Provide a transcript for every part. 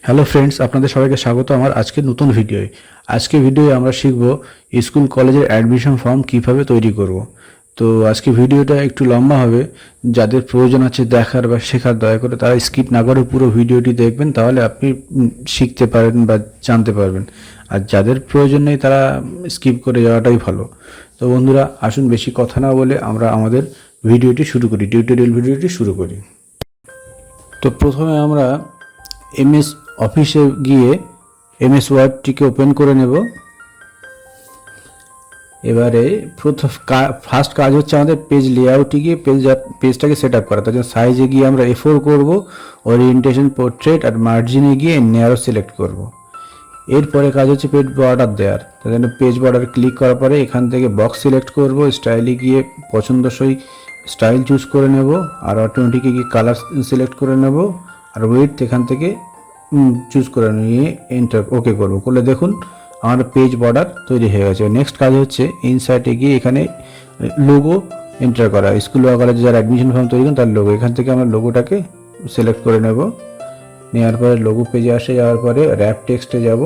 Hello friends, আপনাদের সবাইকে স্বাগত আমার আজকের নতুন ভিডিওয়ে। আজকে ভিডিওয়ে আমরা শিখব স্কুল কলেজের অ্যাডমিশন ফর্ম কিভাবে তৈরি করব। তো আজকে ভিডিওটা একটু লম্বা হবে, যাদের প্রয়োজন আছে দেখার বা শেখার দয়া করে তারা স্কিপ না করে পুরো ভিডিওটি দেখবেন, তাহলে আপনি শিখতে পারবেন বা জানতে পারবেন। আর যাদের প্রয়োজন নেই তারা স্কিপ করে যাওয়াটাই ভালো। তো বন্ধুরা, আসুন বেশি কথা না বলে আমরা আমাদের ভিডিওটি শুরু করি, টিউটোরিয়াল ভিডিওটি শুরু করি। তো প্রথমে আমরা এমএস অফিসে গিয়ে এমএস ওয়ার্ডটিকে ওপেন করে নেব। এবারে ফার্স্ট কাজ হচ্ছে আমাদের পেজ লেআউটে গিয়ে পেজটাকে সেট আপ করা। তার জন্য সাইজে গিয়ে আমরা A4 করব, ওরিয়েন্টেশন, পোর্ট্রেট আর মার্জিনে গিয়ে ন্যারো সিলেক্ট করব। এরপরে কাজ হচ্ছে পেজ বর্ডার দেওয়ার। তার জন্য পেজ বর্ডার ক্লিক করার পরে এখান থেকে বক্স সিলেক্ট করব, স্টাইলে গিয়ে পছন্দসই স্টাইল চুজ করে নেব, আর অটোমেটিকে গিয়ে কালার সিলেক্ট করে নেব, আর ওয়েট এখান থেকে চুজ করে নিয়ে এন্টার ওকে করবো। করলে দেখুন আমার পেজ বর্ডার তৈরি হয়ে গেছে। নেক্সট কাজ হচ্ছে ইনসার্টে গিয়ে এখানে লোগো এন্টার করা। স্কুল বা কলেজে যারা অ্যাডমিশন ফর্ম তৈরি করেন তার লোগো, এখান থেকে আমরা লোগোটাকে সিলেক্ট করে নেব। নেওয়ার পরে লোগো পেজে আসে যাওয়ার পরে র্যাপ টেক্সটে যাব।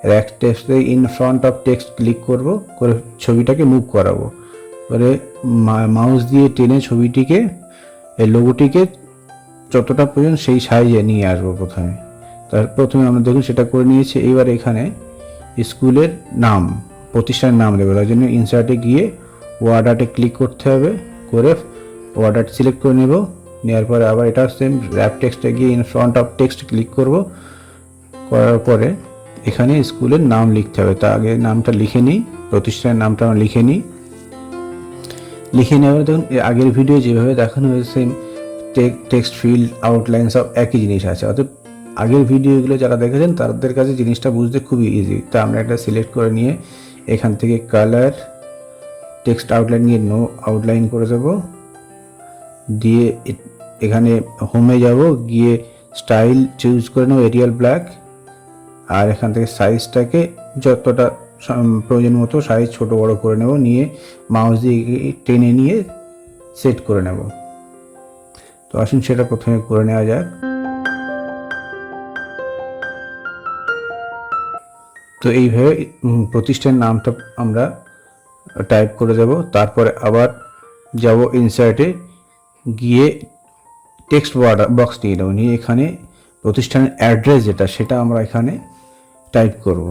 র্যাপ টেক্সটে in front of text click করব, করে ছবিটাকে মুভ করাবো। পরে মাউস দিয়ে টেনে ছবিটিকে, এই লোগোটিকে যতটা প্রয়োজন সেই সাইজে নিয়ে আসবো প্রথমে আমরা দেখুন সেটা করে নিয়েছি। এবার এখানে স্কুলের নাম, প্রতিষ্ঠানের নাম দেবো। তার জন্য ইনসার্টে গিয়ে ওয়ার্ড আর্টে ক্লিক করতে হবে, করে ওয়ার্ড আর্ট সিলেক্ট করে নেব। নেওয়ার পরে আবার এটা সেম র্যাপ টেক্সটে গিয়ে in front of text click করব। করার পরে এখানে স্কুলের নাম লিখতে হবে। তা আগে নামটা লিখে নিই, প্রতিষ্ঠানের নামটা আমরা লিখে নেওয়ার দেখুন আগের ভিডিও যেভাবে দেখানো হয়েছে সেম টেক্সট ফিল্ড আউটলাইন সব একই জিনিস আছে। অর্থাৎ আগের ভিডিওগুলো যারা দেখেছেন তাদের কাছে জিনিসটা বুঝতে খুবই ইজি। তা আমরা একটা সিলেক্ট করে নিয়ে এখান থেকে কালার টেক্সট আউটলাইন নিয়ে নো আউটলাইন করে দেব। দিয়ে এখানে হোমে যাব, গিয়ে স্টাইল চুজ করে নেব এরিয়াল ব্ল্যাক, আর এখান থেকে সাইজটাকে যতটা প্রয়োজন মতো সাইজ ছোট বড় করে নেব। নিয়ে মাউস দিয়ে টেনে নিয়ে সেট করে নেব। তো আসুন সেটা প্রথমে করে নেওয়া যাক। তো এইভাবে প্রতিষ্ঠানের নামটা আমরা টাইপ করে দেব। তারপরে আবার যাব ইনসার্টে, গিয়ে টেক্সট বক্স নিয়ে নেব, নিয়ে এখানে প্রতিষ্ঠানের অ্যাড্রেস যেটা সেটা আমরা এখানে টাইপ করব।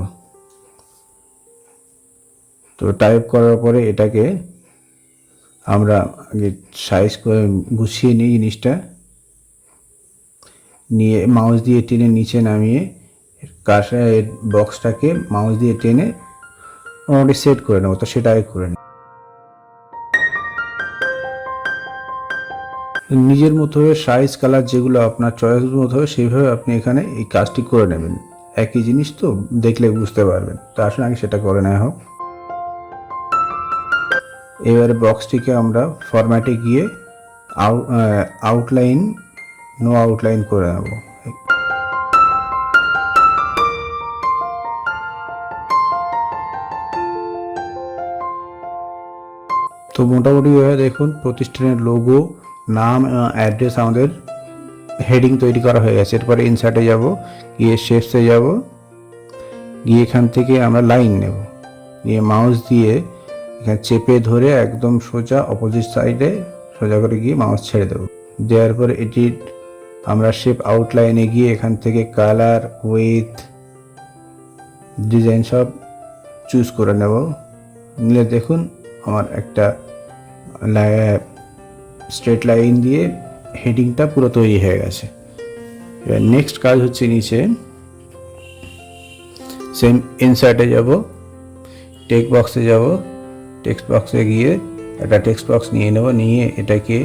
তো টাইপ করার পরে এটাকে আমরা আগে সাইজ করে গুছিয়ে নিই জিনিসটা, নিয়ে মাউস দিয়ে টেনে নিচে নামিয়ে কার্সারের বক্সটাকে মাউস দিয়ে টেনে মোটামুটি সেট করে নেবো। তো সেটা আগে করে নিই। নিজের মতো হয়ে সাইজ কালার যেগুলো আপনার চয়েস মতো হবে সেইভাবে আপনি এখানে এই কাজটি করে নেবেন। একই জিনিস তো দেখলে বুঝতে পারবেন। তো আসলে আগে সেটা করে নেওয়া হোক। এবারে বক্সটিকে আমরা ফরম্যাটে গিয়ে আউটলাইন নো আউটলাইন করে নেব। তো মোটামুটি দেখুন প্রতিষ্ঠানের লোগো, নাম, অ্যাড্রেস, আমাদের হেডিং তৈরি করা হয়ে গেছে। এরপরে ইনসার্টে যাব, গিয়ে শেপসে যাব, গিয়ে এখান থেকে আমরা লাইন নেব, নিয়ে মাউস দিয়ে এখানে চেপে ধরে একদম সোজা অপোজিট সাইডে সোজা করে গিয়ে মাউস ছেড়ে দেবো। দেওয়ার পরে এটি আমরা শেপ আউটলাইনে গিয়ে এখান থেকে কালার, উইথ, ডিজাইন সব চুজ করে নেব। নিলে দেখুন আমার একটা স্ট্রেট লাইন দিয়ে হেডিংটা পুরো তৈরি হয়ে গেছে। এবার নেক্সট কাজ হচ্ছে নিচে সেম ইনসার্টে যাব, টেক্সট বক্সে যাব, টেক্সট বক্সে গিয়ে একটা টেক্সট বক্স নিয়ে নেব, নিয়ে এটাকে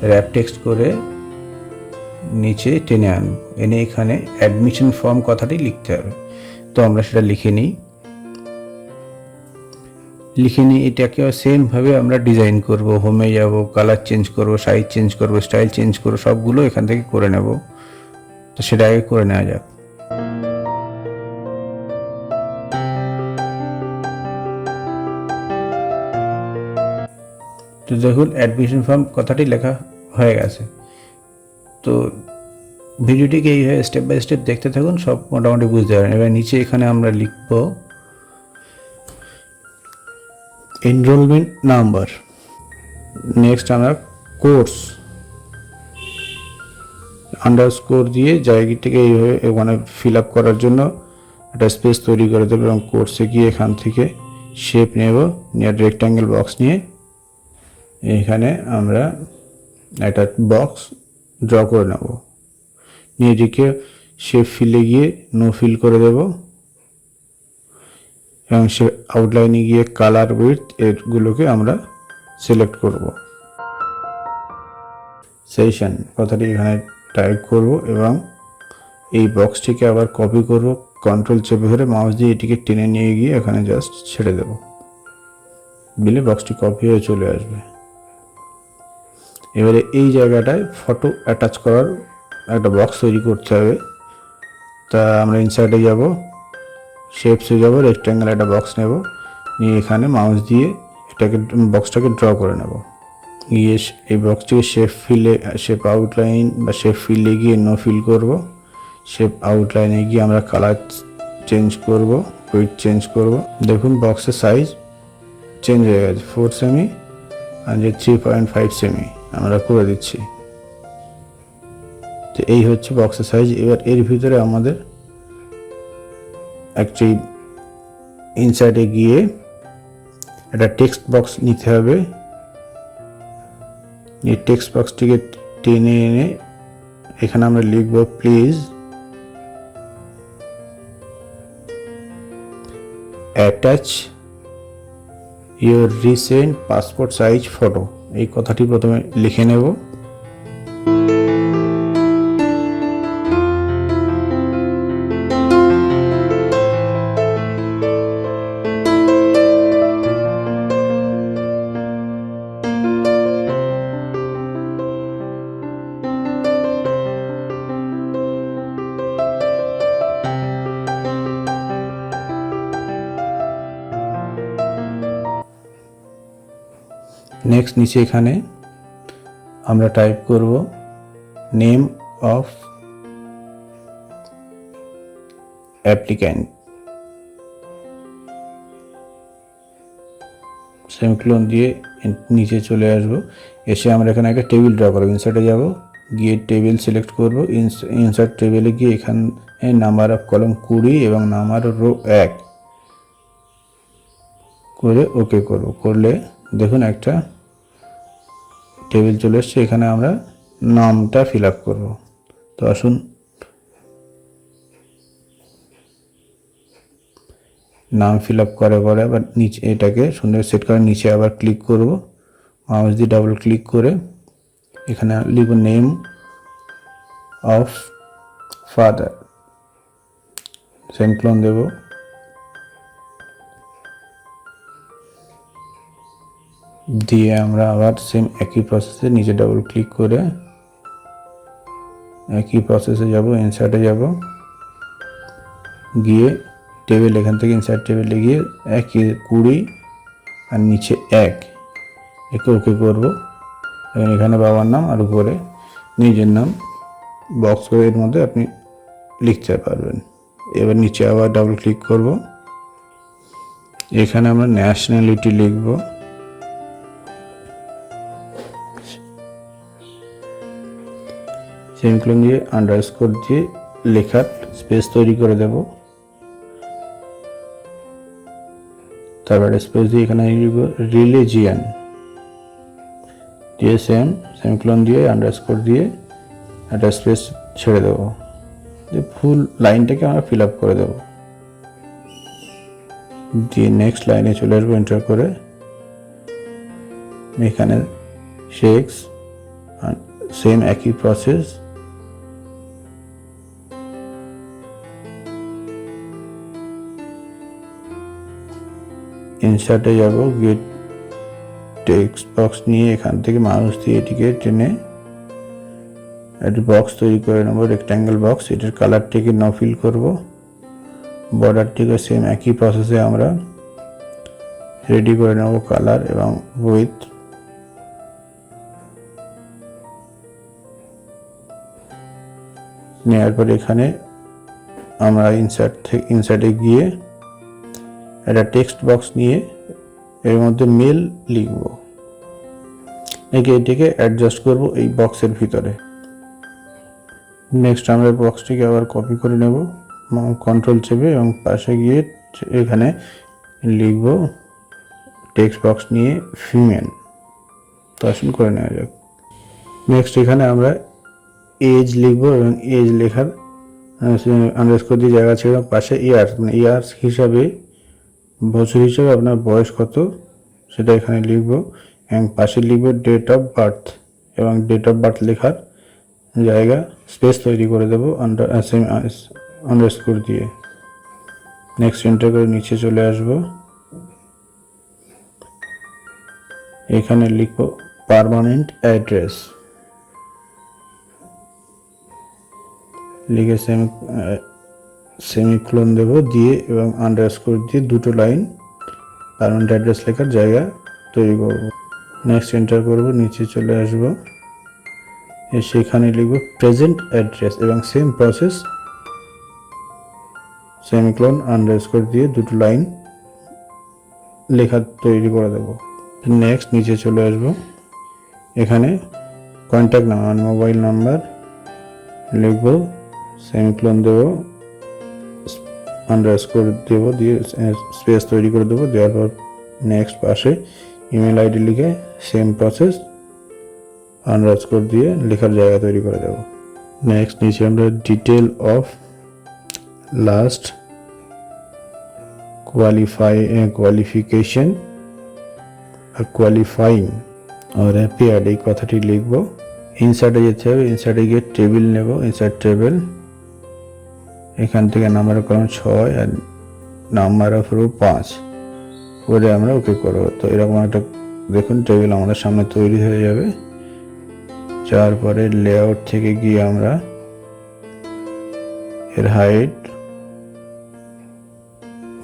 র্যাপ টেক্সট করে নিচে টেনে আনবো, এনে এখানে অ্যাডমিশন ফর্ম কথাটি লিখতে হবে। তো আমরা সেটা লিখে নিই। এটাকে সেমভাবে আমরা ডিজাইন করব। হোমে যাব, কালার চেঞ্জ করব, সাইজ চেঞ্জ করব, স্টাইল চেঞ্জ করব, সবগুলো এখান থেকে করে নেব। তো সেটা আগে করে নেওয়া যাক। তো দেখুন অ্যাডমিশন ফর্ম কথাটি লেখা হয়ে গেছে। তো ভিডিওটিকে এইভাবে স্টেপ বাই স্টেপ দেখতে থাকুন, সব মোটামুটি বুঝতে পারেন। এবার নিচে এখানে আমরা লিখব এনরোলমেন্ট নাম্বার। নেক্সট আমরা কোর্স আন্ডারস্কোর দিয়ে জায়গাটিকে এইভাবে ওখানে ফিল আপ করার জন্য একটা স্পেস তৈরি করে দেবো এবং কোর্সে গিয়ে এখান থেকে শেপ নেব, নিয়ে রেক্ট্যাঙ্গেল বক্স নিয়ে এখানে আমরা একটা বক্স ড্র করে নেব। নিয়ে এটিকে শেপ ফিলে গিয়ে নো ফিল করে দেব এবং সে আউটলাইনে গিয়ে কালার উইথ এগুলোকে আমরা সিলেক্ট করব। সেশন কথাটি এখানে টাইপ করব এবং এই বক্সটিকে আবার কপি করব, কন্ট্রোল চেপে ধরে মাউস দিয়ে এটিকে টেনে নিয়ে গিয়ে এখানে জাস্ট ছেড়ে দেব, দিলে বক্সটি কপি হয়ে চলে আসবে। এবারে এই জায়গাটায় ফটো অ্যাটাচ করার একটা বক্স তৈরি করতে হবে। তা আমরা ইনসার্টে যাব, শেপসে যাব, রেক্ট্যাঙ্গেল একটা বক্স নেব, নিয়ে এখানে মাউস দিয়ে এটাকে বক্সটাকে ড্র করে নেব। গিয়ে এই বক্সটিকে শেপ আউটলাইন বা শেপ ফিলে গিয়ে নো ফিল করব। শেপ আউটলাইনে গিয়ে আমরা কালার চেঞ্জ করব, উইডথ চেঞ্জ করব। দেখুন বক্সের সাইজ চেঞ্জ হয়ে গেছে, 4 সেমি আর যে 3.5 সেমি আমরা করে দিচ্ছি। তো এই হচ্ছে বক্সের সাইজ। এবার এর ভিতরে আমাদের অ্যাকচুয়ালি ইনসার্টে গিয়ে একটা টেক্সট বক্স নিতে হবে। এই টেক্সট বক্সটিকে টেনে এনে এখানে আমরা লিখব please attach your recent passport size photo, এই কথাটি প্রথমে লিখে নেব। নেক্সট নিচে এখানে আমরা টাইপ করব নেম অফ অ্যাপ্লিক্যান্ট, সেমিকোলন দিয়ে নিচে চলে আসব। এসে আমরা এখানে একটা টেবিল ড্র করব। ইনসার্টে যাব, গিয়ে টেবিল সিলেক্ট করব। ইনসার্ট টেবিলে গিয়ে এখানে নাম্বার অফ কলম 20 এবং নাম্বার রো 1 করে ওকে করব। করলে দেখুন একটা টেবিল চলে এসছে। এখানে আমরা নামটা ফিল আপ করবো। তো আসুন নাম ফিল আপ করার পরে আবার নিচে এটাকে সুন্দর সেট করে নিচে আবার ক্লিক করব, মাউস দিয়ে ডাবল ক্লিক করে এখানে লিখব নেম অফ ফাদার, সেমিকোলন দেব। দিয়ে আমরা আবার সেম একই প্রসেসে নিচে ডাবল ক্লিক করে একই প্রসেসে যাব, ইনসার্টে যাব, গিয়ে টেবিল এখান থেকে ইনসার্ট টেবিলে গিয়ে 20 আর নিচে 1 একে ওকে করবো। এবং এখানে বাবার নাম আর উপরে নিজের নাম বক্স করে এর মধ্যে আপনি লিখতে পারবেন। এবার নিচে আবার ডাবল ক্লিক করব, এখানে আমরা ন্যাশনালিটি লিখব। সেমিকোলন দিয়ে আন্ডারস্কোর দিয়ে লেখার স্পেস তৈরি করে দেব। তারপরে স্পেস দিয়ে এখানে লিখব রিলিজিয়ান, দিয়ে সেমিকোলন দিয়ে আন্ডারস্কোর দিয়ে একটা স্পেস ছেড়ে দেব। ফুল লাইনটাকে আমরা ফিল আপ করে দেব। দিয়ে নেক্সট লাইনে চলে আসবো এন্টার করে। এখানে সেক্স সেম একই প্রসেস, ইনসার্টে যাব, গিয়ে টেক্সট বক্স নিয়ে এখান থেকে মাউস দিয়ে এটিকে টেনে একটি বক্স তৈরি করে নেব, রেক্ট্যাঙ্গেল বক্স। এটার কালারটিকে নো ফিল করব, বর্ডারটিকে সেম একই প্রসেসে আমরা রেডি করে নেব কালার এবং উইথ। নেওয়ার পর এখানে আমরা ইনসার্টে গিয়ে একটা টেক্সট বক্স নিয়ে এর মধ্যে মেল লিখব, এটিকে অ্যাডজাস্ট করব এই বক্সের ভিতরে। নেক্সট আমরা বক্সটিকে আবার কপি করে নেব, কন্ট্রোল চেপে, এবং পাশে গিয়ে এখানে লিখব টেক্সট বক্স নিয়ে ফিমেল। তো আসুন করে নেওয়া যাক। নেক্সট এখানে আমরা এজ লিখব, এবং এজ লেখার আন্ডারস্কোর দিয়ে জায়গা ছিল পাশে ইয়ার্স, মানে ইয়ার্স হিসাবে, বছর হিসাবে আপনার বয়স কত সেটা এখানে লিখব, এবং পাশে লিখব ডেট অফ বার্থ, এবং ডেট অফ বার্থ লেখার জায়গা স্পেস তৈরি করে দেবো আন্ডারস্কোর দিয়ে। নেক্সট এন্টার করে নিচে চলে আসব, এখানে লিখব পার্মানেন্ট অ্যাড্রেস, লিখে সেমিকোলন দেব দিয়ে, এবং আন্ডারস্কোর দিয়ে দুটো লাইন পার্মানেন্ট অ্যাড্রেস লেখার জায়গা তৈরি করব। নেক্সট এন্টার করব, নিচে চলে আসব, সেখানে লিখব প্রেজেন্ট অ্যাড্রেস, এবং সেম প্রসেস সেমিকোলন আন্ডারস্কোর দিয়ে দুটো লাইন লেখা তৈরি করে দেব। নেক্সট নিচে চলে আসব, এখানে কন্ট্যাক্ট নাম্বার, মোবাইল নাম্বার লিখব, সেমিকোলন দেব, আন্ডারস্কোর দেব দিয়ে স্পেস তৈরি করে দেবো। দেওয়ার পর নেক্সট পাশে ইমেল আইডি লিখে সেম প্রসেস আন্ডারস্কোর দিয়ে লেখার জায়গা তৈরি করে দেব। নেক্সট নিচে আমরা detail of last qualification qualifying আর অ্যাপিয়ার্ড এই কথাটি লিখব। ইনসার্টে যেতে হবে, ইনসার্টে গিয়ে টেবিল নেব, ইনসার্ট টেবিল, এখান থেকে নাম্বার কলম 6 আর নাম্বার অফ রো 5 করে আমরা ওকে করবো। তো এরকম একটা দেখুন টেবিল আমাদের সামনে তৈরি হয়ে যাবে। যাওয়ার পরে লেআউট থেকে গিয়ে আমরা এর হাইট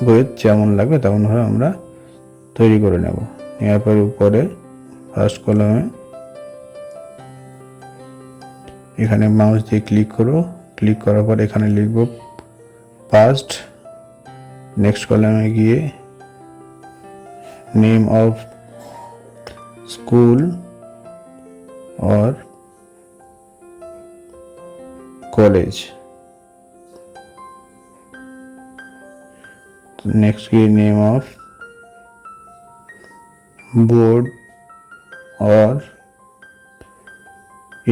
উইডথ যেমন লাগবে তেমনভাবে আমরা তৈরি করে নেব। নেওয়ার পরে উপরে ফার্স্ট কলামে এখানে মাউস দিয়ে ক্লিক করব, ক্লিক করার পর এখানে লিখব পাস্ট। নেক্সট কলামে গিয়ে name of school or college. Next is name of board or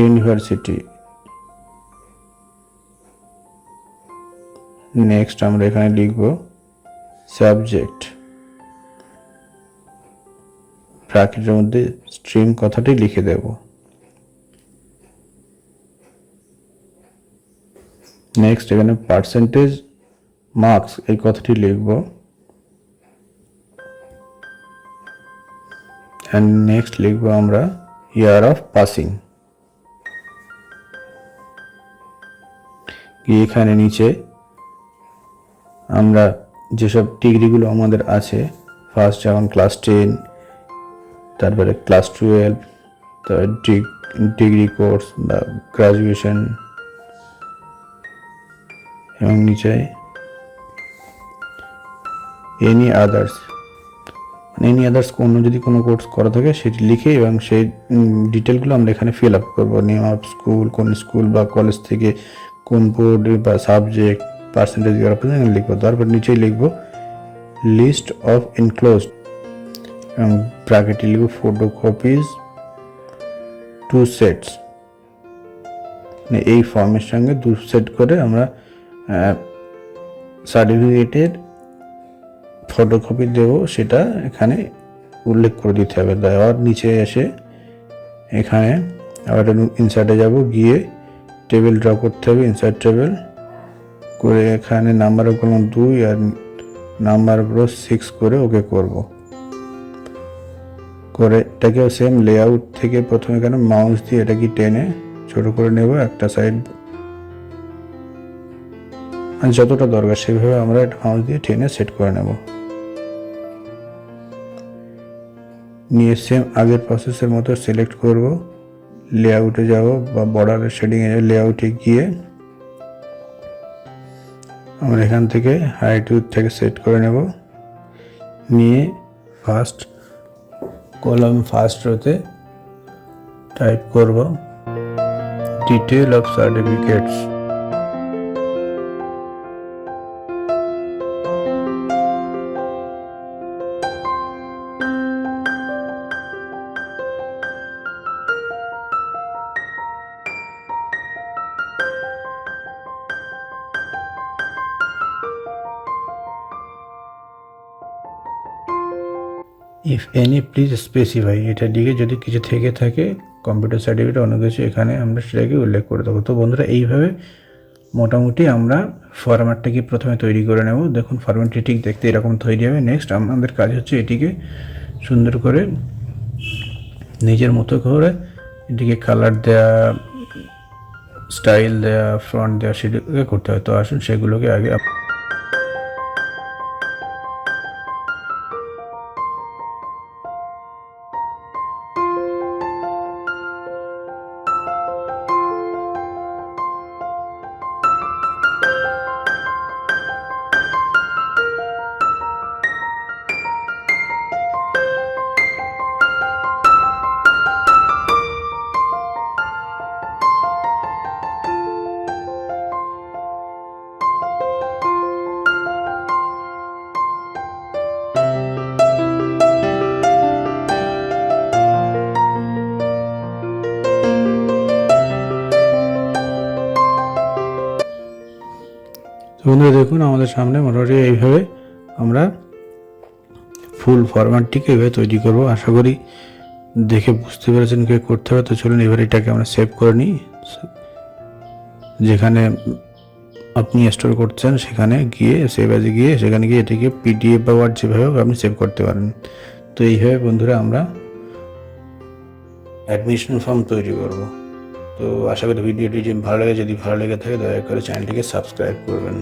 university. Next আমরা এখানে লিখব সাবজেক্ট, ব্র্যাকেটের মধ্যে স্ট্রিম কথাটি লিখে দেব। নেক্সট এখানে পার্সেন্টেজ মার্কস এই কথাটি লিখব, এন্ড নেক্সট লিখব আমরা ইয়ার অফ পাসিং। এখানে নিচে আমরা যেসব ডিগ্রিগুলো আমাদের আছে, ফার্স্ট যেমন ক্লাস 10, তারপরে ক্লাস 12, তারপরে ডিগ্রি কোর্স বা গ্রাজুয়েশন, এবং নিচে এনি আদার্স, অন্য যদি কোনো কোর্স করা থাকে সেটি লিখে, এবং সেই ডিটেলগুলো আমরা এখানে ফিল আপ করবো। নেম অফ স্কুল, কোন স্কুল বা কলেজ থেকে কোন বোর্ড বা সাবজেক্ট, পার্সেন্টেজ লিখবো। তারপর নিচেই লিখবো লিস্ট অফ এনক্লোজড, এবং ব্র্যাকেটে লিখবো ফটোকপিজ 2 সেটস। এই ফর্মের সঙ্গে 2 সেট করে আমরা সার্টিফিকেটের ফটোকপি দেব, সেটা এখানে উল্লেখ করে দিতে হবে। দেওয়ার নিচে এসে এখানে আবার ইনসার্টে যাব, গিয়ে টেবিল ড্র করতে হবে, ইনসার্ট টেবিল করে এখানে নাম্বার অফ কলাম 2 আর নাম্বার অফ রো 6 করে ওকে করব। করে এটাকেও সেম লেআউট থেকে প্রথমে এখানে মাউস দিয়ে এটাকে টেনে ছোট করে নেব, একটা সাইড যতটা দরকার সেভাবে আমরা এটা মাউস দিয়ে টেনে সেট করে নেব। নিয়ে সেম আগের প্রসেসের মতো সিলেক্ট করব, লেআউটে যাব বা বর্ডারের শেডিংয়ে লেআউটে গিয়ে আমরা এখান থেকে হাইট উইডথটাকে সেট করে নেব, নিয়ে ফার্স্ট কলাম ফার্স্ট রোতে টাইপ করব detail of certificates. If any please specify, এটা দিকে যদি কিছু থেকে থাকে কম্পিউটার সার্টিফিকেট অন্য কিছু, এখানে আমরা সেটাকে উল্লেখ করে দেবো। তো বন্ধুরা এইভাবে মোটামুটি আমরা ফরম্যাটটাকে প্রথমে তৈরি করে নেব। দেখুন ফরম্যাটটি ঠিক দেখতে এরকম তৈরি হবে। নেক্সট আমাদের কাজ হচ্ছে এটিকে সুন্দর করে নিজের মতো করে এটিকে কালার দেওয়া, স্টাইল দেওয়া, ফ্রন্ট দেওয়া, সেগুলোকে করতে হয়। তো আসুন সেগুলোকে আগে বন্ধুরা দেখুন আমাদের সামনে মোটামুটি এইভাবে আমরা ফুল ফরম্যাটটিকে এভাবে তৈরি করব। আশা করি দেখে বুঝতে পেরেছেন কে করতে হবে। তো চলুন এবার এটাকে আমরা সেভ করে নিই। যেখানে আপনি স্টোর করছেন সেখানে গিয়ে সেভ অ্যাজে গিয়ে সেখানে গিয়ে এটাকে পিডিএফ বা ওয়ার্ড যেভাবে আপনি সেভ করতে পারেন। তো এইভাবে বন্ধুরা আমরা অ্যাডমিশন ফর্ম তৈরি করব। তো আশা করি ভিডিওটি ভালো লাগে, যদি ভালো লেগে থাকে দয়া করে চ্যানেলটিকে সাবস্ক্রাইব করবেন।